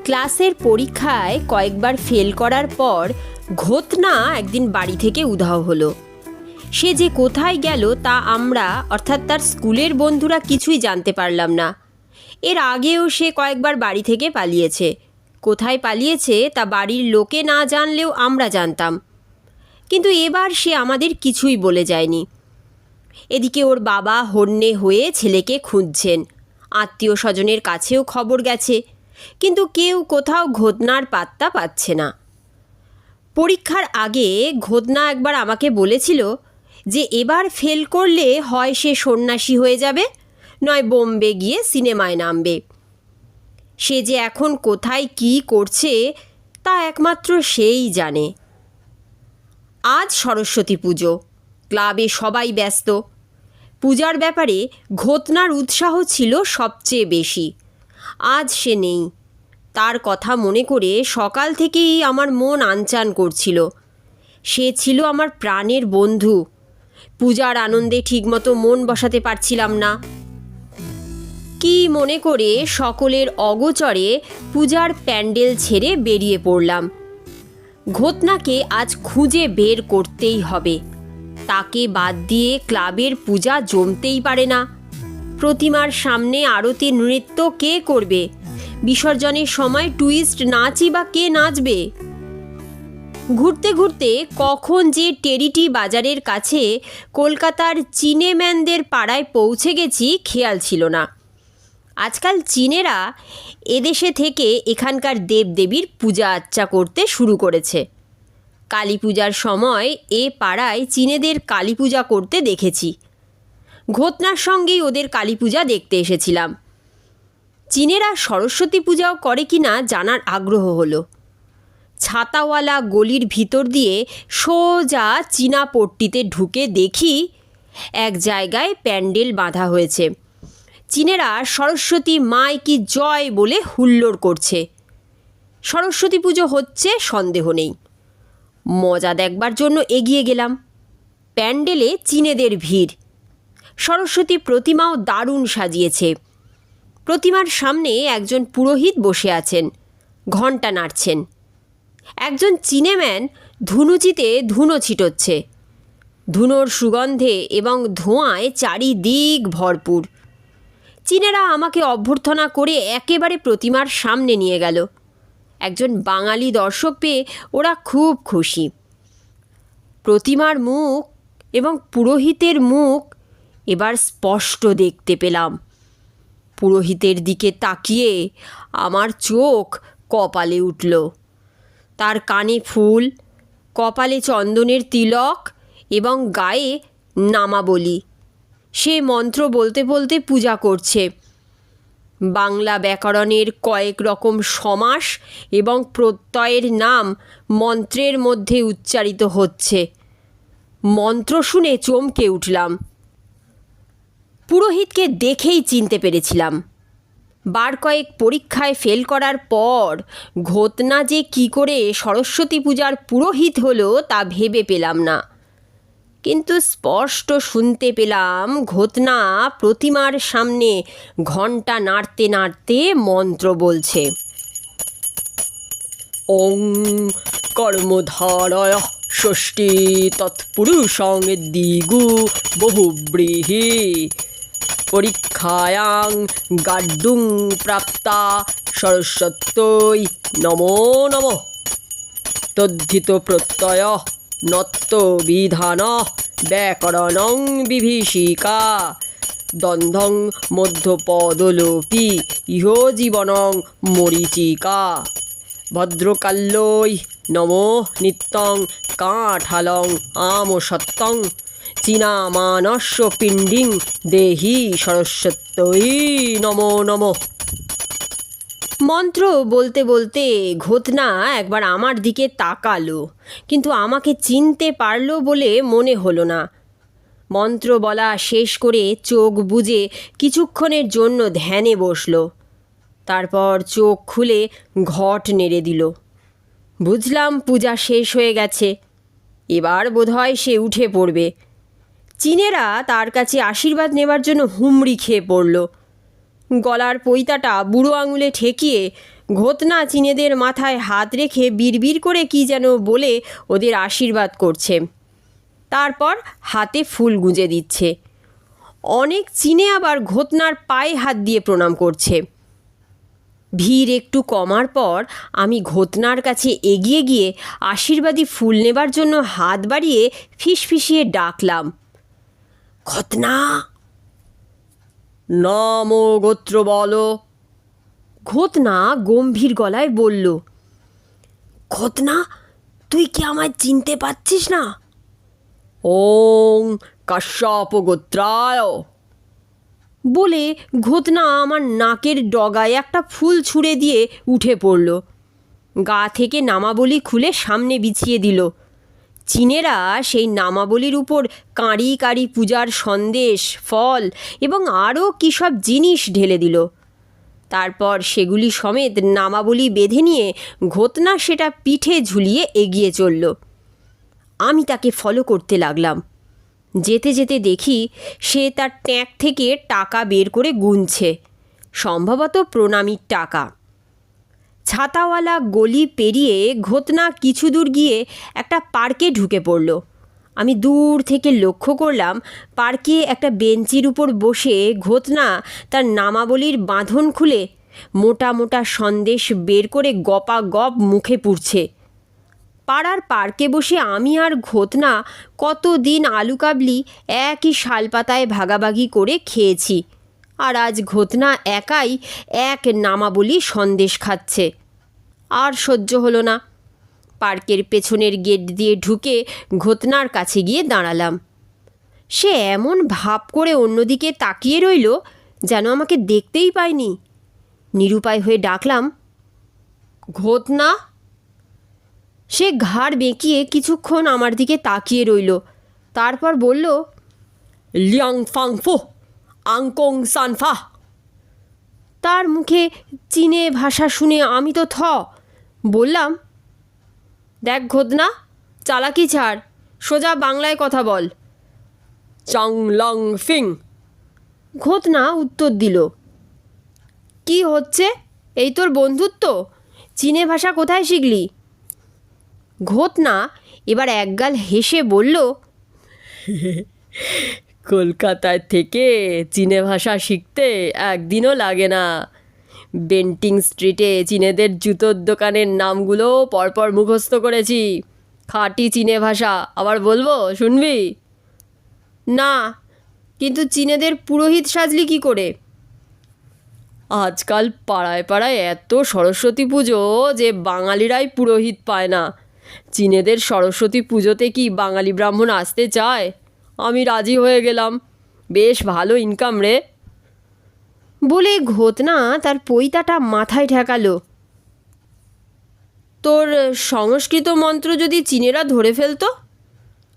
ক্লাসের পরীক্ষায় কয়েকবার ফেল করার পর ঘোতনা একদিন বাড়ি থেকে উধাও হলো। সে যে কোথায় গেল তা আমরা অর্থাৎ তার স্কুলের বন্ধুরা কিছুই জানতে পারলাম না। এর আগেও সে কয়েকবার বাড়ি থেকে পালিয়েছে। কোথায় পালিয়েছে তা বাড়ির লোকে না জানলেও আমরা জানতাম, কিন্তু এবার সে আমাদের কিছুই বলে যায়নি। এদিকে ওর বাবা হন্যে হয়ে ছেলেকে খুঁজছেন, আত্মীয় স্বজনের কাছেও খবর গেছে, কিন্তু কেউ কোথাও ঘোতনার পাত্তা পাচ্ছে না। পরীক্ষার আগে ঘোতনা একবার আমাকে বলেছিল যে এবার ফেল করলে হয় সে সন্ন্যাসী হয়ে যাবে, নয় বোম্বে গিয়ে সিনেমায় নামবে। সে যে এখন কোথায় কী করছে তা একমাত্র সেই জানে। আজ সরস্বতী পুজো, ক্লাবে সবাই ব্যস্ত। পূজার ব্যাপারে ঘোতনার উৎসাহ ছিল সবচেয়ে বেশি। আজ সে নেই। তার কথা মনে করে সকাল থেকেই আমার মন আনচান করছিল। সে ছিল আমার প্রাণের বন্ধু। পূজার আনন্দে ঠিকমতো মন বসাতে পারছিলাম না। কি মনে করে সকলের অগোচরে পূজার প্যান্ডেল ছেড়ে বেরিয়ে পড়লাম। ঘোতনাকে আজ খুঁজে বের করতেই হবে। তাকে বাদ দিয়ে ক্লাবের পূজা জমতেই পারে না। প্রতিমার সামনে আরতি নৃত্য কে করবে? বিসর্জনের সময় টুইস্ট নাচই বা কে নাচবে? ঘুরতে ঘুরতে কখন যে টেরিটি বাজারের কাছে কলকাতার চিনেম্যানদের পাড়ায় পৌঁছে গেছি খেয়াল ছিল না। আজকাল চীনেরা এদেশে থেকে এখানকার দেবদেবীর পূজা আর্চা করতে শুরু করেছে। কালী পূজার সময় এ পাড়ায় চীনেদের কালী পূজা করতে দেখেছি। ঘোতনার সঙ্গেই ওদের কালী পূজা দেখতে এসেছিলাম। চীনেরা সরস্বতী পূজাও করে কি না জানার আগ্রহ হলো। ছাতাওয়ালা গলির ভিতর দিয়ে সোজা চীনা পট্টিতে ঢুকে দেখি এক জায়গায় প্যান্ডেল বাঁধা হয়েছে। চীনেরা সরস্বতী মায় কি জয় বলে হুল্লোড় করছে। সরস্বতী পুজো হচ্ছে সন্দেহ নেই। মজা দেখবার জন্য এগিয়ে গেলাম। প্যান্ডেলে চীনেদের ভিড়। সরস্বতী প্রতিমাও দারুণ সাজিয়েছে। প্রতিমার সামনে একজন পুরোহিত বসে আছেন, ঘণ্টা নাড়ছেন। একজন চিনেম্যান ধুনুচিতে ধুনো ছিটোচ্ছে। ধুনোর সুগন্ধে এবং ধোঁয়ায় চারিদিক ভরপুর। চীনেরা আমাকে অভ্যর্থনা করে একেবারে প্রতিমার সামনে নিয়ে গেল। একজন বাঙালি দর্শক পেয়ে ওরা খুব খুশি। প্রতিমার মুখ এবং পুরোহিতের মুখ এবার স্পষ্ট দেখতে পেলাম। পুরোহিতের দিকে তাকিয়ে আমার চোখ কপালে উঠল। তার কানে ফুল, কপালে চন্দনের তিলক এবং গায়ে নামাবলী। সে মন্ত্র বলতে বলতে পূজা করছে। বাংলা ব্যাকরণের কয়েক রকম সমাস এবং প্রত্যয়ের নাম মন্ত্রের মধ্যে উচ্চারিত হচ্ছে। মন্ত্র শুনে চমকে উঠলাম। পুরোহিতকে দেখেই চিনতে পেরেছিলাম। বার কয়েক পরীক্ষায় ফেল করার পর ঘোতনা যে কী করে সরস্বতী পূজার পুরোহিত হলো তা ভেবে পেলাম না, কিন্তু স্পষ্ট শুনতে পেলাম ঘোতনা প্রতিমার সামনে ঘণ্টা নাড়তে নাড়তে মন্ত্র বলছে। ওং কর্মধারয় ষষ্ঠী তৎপুরুষং দিগু বহুব্রীহি পরীক্ষায়াং গাড্ডুং প্রাপ্তা সরস্বত্যৈ নমো নমঃ। তদ্ধিত প্রত্যয় নত্ত বিধান ব্যাকরণং বিভীষিকা দ্বন্দ্বং মধ্যপদলোপি ইহ জীবনং মরীচিকা। ভদ্রকাল্যৈ নমো নিত্যং কাঠালং আমসত্তং চীনামানস্য পিণ্ডিং দেহি সরস্বত্যৈ নমো নমঃ। মন্ত্র বলতে বলতে ঘোতনা একবার আমার দিকে তাকালো, কিন্তু আমাকে চিনতে পারলো বলে মনে হলো না। মন্ত্র বলা শেষ করে চোখ বুজে কিছুক্ষণের জন্য ধ্যানে বসল। তারপর চোখ খুলে ঘট নেড়ে দিল। বুঝলাম পূজা শেষ হয়ে গেছে। এবার বোধহয় সে উঠে পড়বে। চীনেরা তার কাছে আশীর্বাদ নেবার জন্য হুমড়ি খেয়ে পড়ল। গলার পৈতাটা বুড়ো আঙুলে ঠেকিয়ে ঘোতনা চিনেদের মাথায় হাত রেখে বিড়বিড় করে কি যেন বলে ওদের আশীর্বাদ করছে, তারপর হাতে ফুল গুঁজে দিচ্ছে। অনেক চিনে আবার ঘোতনার পায়ে হাত দিয়ে প্রণাম করছে। ভিড় একটু কমার পর আমি ঘোতনার কাছে এগিয়ে গিয়ে আশীর্বাদী ফুল নেবার জন্য হাত বাড়িয়ে ফিসফিসিয়ে ডাকলাম, ঘোতনা। নাম ও গোত্র বলো। ঘোতনা গম্ভীর গলায় বলল, ঘোতনা, তুই কি আমায় চিনতে পারছিস না? ওং কাশ্যপ গোত্রায় বলে ঘোতনা আমার নাকের ডগায় একটা ফুল ছুঁড়ে দিয়ে উঠে পড়ল। গা থেকে নামাবলী খুলে সামনে বিছিয়ে দিল। চীনেরা সেই নামাবলীর উপর কাঁড়ি কাঁড়ি পূজার সন্দেশ, ফল এবং আরও কী সব জিনিস ঢেলে দিল। তারপর সেগুলি সমেত নামাবলী বেঁধে নিয়ে ঘোতনা সেটা পিঠে ঝুলিয়ে এগিয়ে চলল। আমি তাকে ফলো করতে লাগলাম। যেতে যেতে দেখি সে তার ট্যাঙ্ক থেকে টাকা বের করে গুনছে, সম্ভবত প্রণামীর টাকা। ছাতাওয়ালা গলি পেরিয়ে ঘোতনা কিছু দূর গিয়ে একটা পার্কে ঢুকে পড়ল। আমি দূর থেকে লক্ষ্য করলাম পার্কে একটা বেঞ্চির উপর বসে ঘোতনা তার নামাবলীর বাঁধন খুলে মোটা মোটা সন্দেশ বের করে গপা গপ মুখে পুড়ছে। পাড়ার পার্কে বসে আমি আর ঘোতনা কতদিন আলু কাবলি একই শালপাতায় ভাগাভাগি করে খেয়েছি, আর আজ ঘোতনা একাই এক নামাবলী সন্দেশ খাচ্ছে। আর সহ্য হলো না। পার্কের পেছনের গেট দিয়ে ঢুকে ঘোতনার কাছে গিয়ে দাঁড়ালাম। সে এমন ভাব করে অন্যদিকে তাকিয়ে রইল যেন আমাকে দেখতেই পায়নি। নিরুপায় হয়ে ডাকলাম, ঘোতনা। সে ঘাড় বেঁকিয়ে কিছুক্ষণ আমার দিকে তাকিয়ে রইল, তারপর বলল, লিয়াং ফাং ফো আংকং সানফা। তার মুখে চীনে ভাষা শুনে আমি তো বললাম, দেখ ঘোতনা, চালাকি ছাড়, সোজা বাংলায় কথা বল। চাং লং ফিং। ঘোতনা উত্তর দিল, কি হচ্ছে? এই তোর বন্ধুত্ব? চীনে ভাষা কোথায় শিখলি? ঘোতনা এবার একগাল হেসে বলল, কলকাতায় থেকে চীনে ভাষা শিখতে একদিনও লাগে না। বেন্টিং স্ট্রিটে চীনেদের জুতোর দোকানের নামগুলো পরপর মুখস্থ করেছি। খাঁটি চীনে ভাষা, আবার বলবো, শুনবি? না, কিন্তু চীনেদের পুরোহিত সাজলি কি করে? আজকাল পাড়ায় পাড়ায় এত সরস্বতী পুজো যে বাঙালিরাই পুরোহিত পায় না। চীনেদের সরস্বতী পুজোতে কি বাঙালি ব্রাহ্মণ আসতে চায়? আমি রাজি হয়ে গেলাম, বেশ ভালো ইনকাম রে। বলে ঘোতনা তার পৈতাটা মাথায় ঠেকালো। তোর সংস্কৃত মন্ত্র যদি চীনেরা ধরে ফেলতো?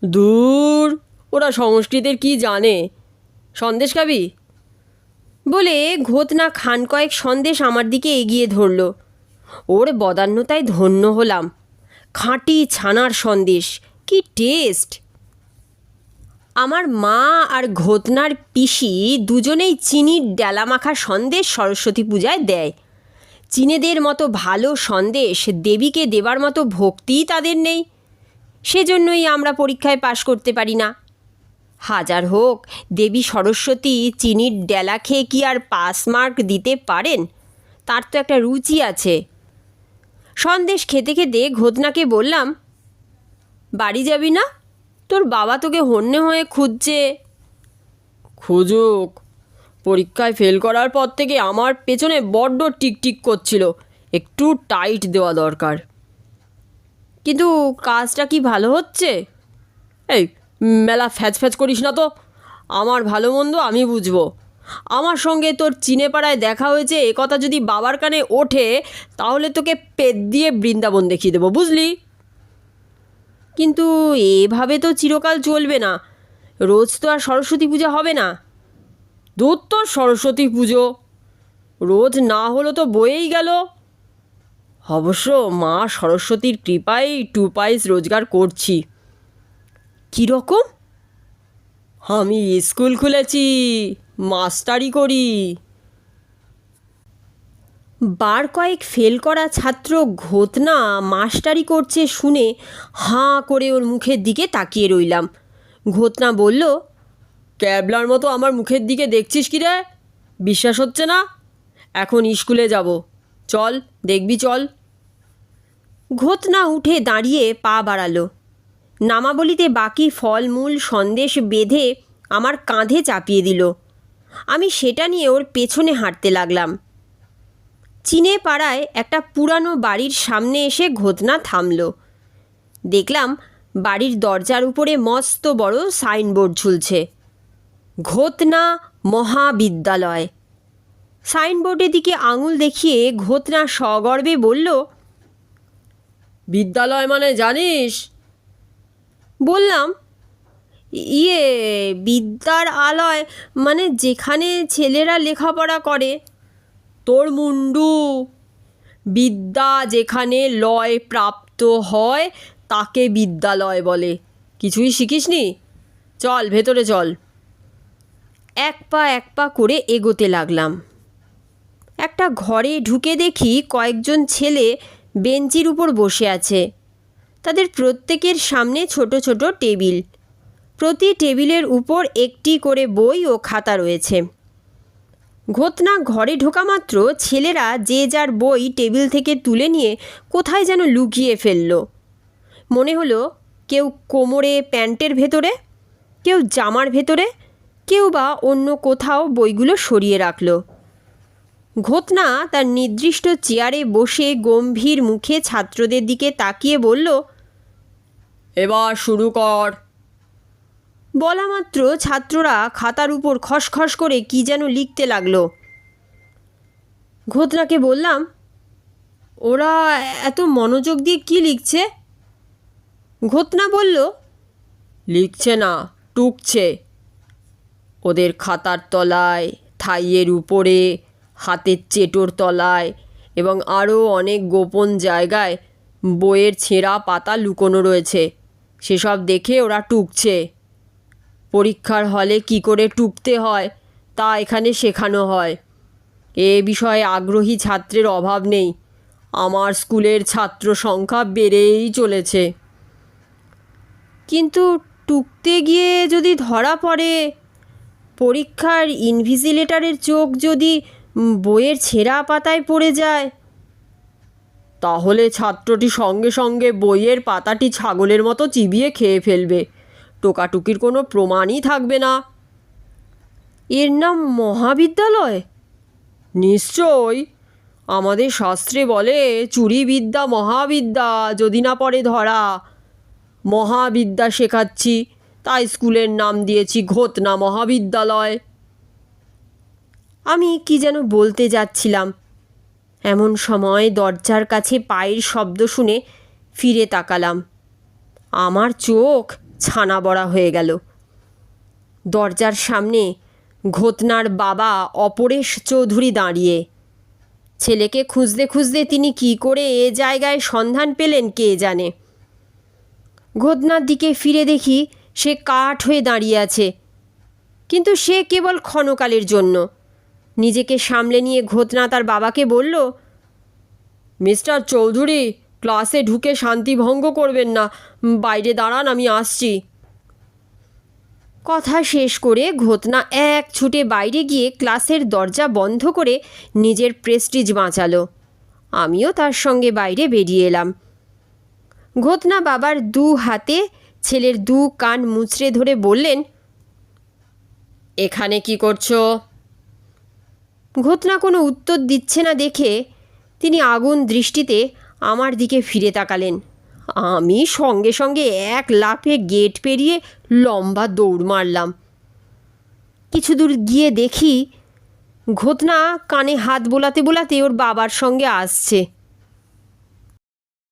দূর, ওরা সংস্কৃতের কি জানে? সন্দেশ খাবি? বলে ঘোতনা খান কয়েক সন্দেশ আমার দিকে এগিয়ে ধরল। ওর বদান্যতায় ধন্য হলাম। খাঁটি ছানার সন্দেশ, কি টেস্ট! আমার মা আর ঘোতনার পিসি দুজনেই চিনির ডেলা মাখা সন্দেশ সরস্বতী পূজায় দেয়। চীনেদের মতো ভালো সন্দেশ দেবীকে দেবার মতো ভক্তিই তাদের নেই। সেজন্যই আমরা পরীক্ষায় পাশ করতে পারি না। হাজার হোক, দেবী সরস্বতী চিনির ডেলা খেয়ে কি আর পাস মার্ক দিতে পারেন? তার তো একটা রুচি আছে। সন্দেশ খেতে খেতে ঘোতনাকে বললাম, বাড়ি যাবি না? তোর বাবা তোকে হন্যে হয়ে খুঁজছে। খুঁজুক, পরীক্ষায় ফেল করার পর থেকে আমার পেছনে বড্ড টিকটিক করছিল, একটু টাইট দেওয়া দরকার। কিন্তু কাজটা কি ভালো হচ্ছে? এই মেলা ফ্যাচ ফ্যাচ করিস না তো। আমার ভালো মন্দ আমি বুঝবো। আমার সঙ্গে তোর চিনেপাড়ায় দেখা হয়েছে এ কথা যদি বাবার কানে ওঠে, তাহলে তোকে পেট দিয়ে বৃন্দাবন দেখিয়ে দেবো, বুঝলি? কিন্তু এভাবে তো চিরকাল চলবে না। রোজ তো আর সরস্বতী পূজা হবে না। দূর তোর সরস্বতী পুজো, রোজ না হলো তো বয়েই গেল। অবশ্য মা সরস্বতীর কৃপায় 2 পয়সা রোজগার করছি। কীরকম? আমি স্কুল খুলেছি, মাস্টারি করি। বার কয়েক ফেল করা ছাত্র ঘোতনা মাস্টারি করছে শুনে হাঁ করে ওর মুখের দিকে তাকিয়ে রইলাম। ঘোতনা বলল, ক্যাবলার মতো আমার মুখের দিকে দেখছিস কি রে? বিশ্বাস হচ্ছে না? এখন স্কুলে যাব, চল দেখবি চল। ঘোতনা উঠে দাঁড়িয়ে পা বাড়ালো। নামাবলিতে বাকি ফলমূল সন্দেশ বেঁধে আমার কাঁধে চাপিয়ে দিল। আমি সেটা নিয়ে ওর পেছনে হাঁটতে লাগলাম। চিনে পাড়ায় একটা পুরানো বাড়ির সামনে এসে ঘোতনা থামল। দেখলাম বাড়ির দরজার উপরে মস্ত বড় সাইনবোর্ড ঝুলছে, ঘোতনা মহাবিদ্যালয়। সাইনবোর্ডের দিকে আঙুল দেখিয়ে ঘোতনা সগর্বে বলল, বিদ্যালয় মানে জানিস? বললাম, বিদ্যার আলয় মানে যেখানে ছেলেরা লেখাপড়া করে। তোর মুন্ডু, বিদ্যা যেখানে লয় প্রাপ্ত হয় তাকে বিদ্যালয় বলে। কিছুই শিখিসনি? চল ভেতরে চল। এক পা করে এগোতে লাগলাম। একটা ঘরে ঢুকে দেখি কয়েকজন ছেলে বেঞ্চির উপর বসে আছে। তাদের প্রত্যেকের সামনে ছোট ছোট টেবিল, প্রতি টেবিলের উপর একটি করে বই ও খাতা রয়েছে। ঘোতনা ঘরে ঢোকা মাত্র ছেলেরা যে যার বই টেবিল থেকে তুলে নিয়ে কোথায় যেন লুকিয়ে ফেলল। মনে হলো কেউ কোমরে প্যান্টের ভেতরে, কেউ জামার ভেতরে, কেউ বা অন্য কোথাও বইগুলো সরিয়ে রাখল। ঘোতনা তার নির্দিষ্ট চেয়ারে বসে গম্ভীর মুখে ছাত্রদের দিকে তাকিয়ে বলল, এবার শুরু কর। বলা মাত্র ছাত্ররা খাতার উপর খসখস করে কি যেন লিখতে লাগলো। ঘোতনাকে বললাম, ওরা এত মনোযোগ দিয়ে কি লিখছে? ঘোতনা বলল, লিখছে না, টুকছে। ওদের খাতার তলায়, থাইয়ের উপরে, হাতের চেটোর তলায় এবং আরও অনেক গোপন জায়গায় বইয়ের ছেঁড়া পাতা লুকোনো রয়েছে। সেসব দেখে ওরা টুকছে। পরীক্ষার হলে কি করে টুকতে হয় তা এখানে শেখানো হয়। এ বিষয়ে আগ্রহী ছাত্রের অভাব নেই। আমার স্কুলের ছাত্র সংখ্যা বেড়েই চলেছে। কিন্তু টুকতে গিয়ে যদি ধরা পড়ে, পরীক্ষার ইনভিজিলেটরের চোখ যদি বইয়ের ছেঁড়া পাতায় পড়ে যায়, তাহলে ছাত্রটি সঙ্গে সঙ্গে বইয়ের পাতাটি ছাগলের মতো চিবিয়ে খেয়ে ফেলবে। টোকাটুকির কোনো প্রমাণই থাকবে না। এর নাম মহাবিদ্যালয়? নিশ্চয়ই। আমাদের শাস্ত্রে বলে, চুরি বিদ্যা মহাবিদ্যা, যদি না পড়ে ধরা। মহাবিদ্যা শেখাচ্ছি, তাই স্কুলের নাম দিয়েছি ঘোতনা মহাবিদ্যালয়। আমি কি যেন বলতে যাচ্ছিলাম, এমন সময় দরজার কাছে পায়ের শব্দ শুনে ফিরে তাকালাম। আমার চোখ ছানা বড়া হয়ে গেল। দরজার সামনে ঘোতনার বাবা অপরেশ চৌধুরী দাঁড়িয়ে। ছেলেকে খুঁজতে খুঁজতে তিনি কি করে এ জায়গায় সন্ধান পেলেন কে জানে। ঘোতনার দিকে ফিরে দেখি সে কাঠ হয়ে দাঁড়িয়ে আছে, কিন্তু সে কেবল ক্ষণকালের জন্য। নিজেকে সামলে নিয়ে ঘোতনা তার বাবাকে বলল, মিস্টার চৌধুরী, ক্লাসে ঢুকে শান্তি ভঙ্গ করবেন না, বাইরে দাঁড়ান, আমি আসছি। কথা শেষ করে ঘোতনা এক ছুটে বাইরে গিয়ে ক্লাসের দরজা বন্ধ করে নিজের প্রেস্টিজ বাঁচালো। আমিও তার সঙ্গে বাইরে বেরিয়ে এলাম। ঘোতনা বাবার দু হাতে ছেলের দু কান মুচড়ে ধরে বললেন, এখানে কি করছো? ঘোতনা কোনো উত্তর দিচ্ছে না দেখে তিনি আগুন দৃষ্টিতে আমার দিকে ফিরে তাকালেন। আমি সঙ্গে সঙ্গে এক লাফে গেট পেরিয়ে লম্বা দৌড় মারলাম। কিছু দূর গিয়ে দেখি ঘোতনা কানে হাত বোলাতে বোলাতে ওর বাবার সঙ্গে আসছে।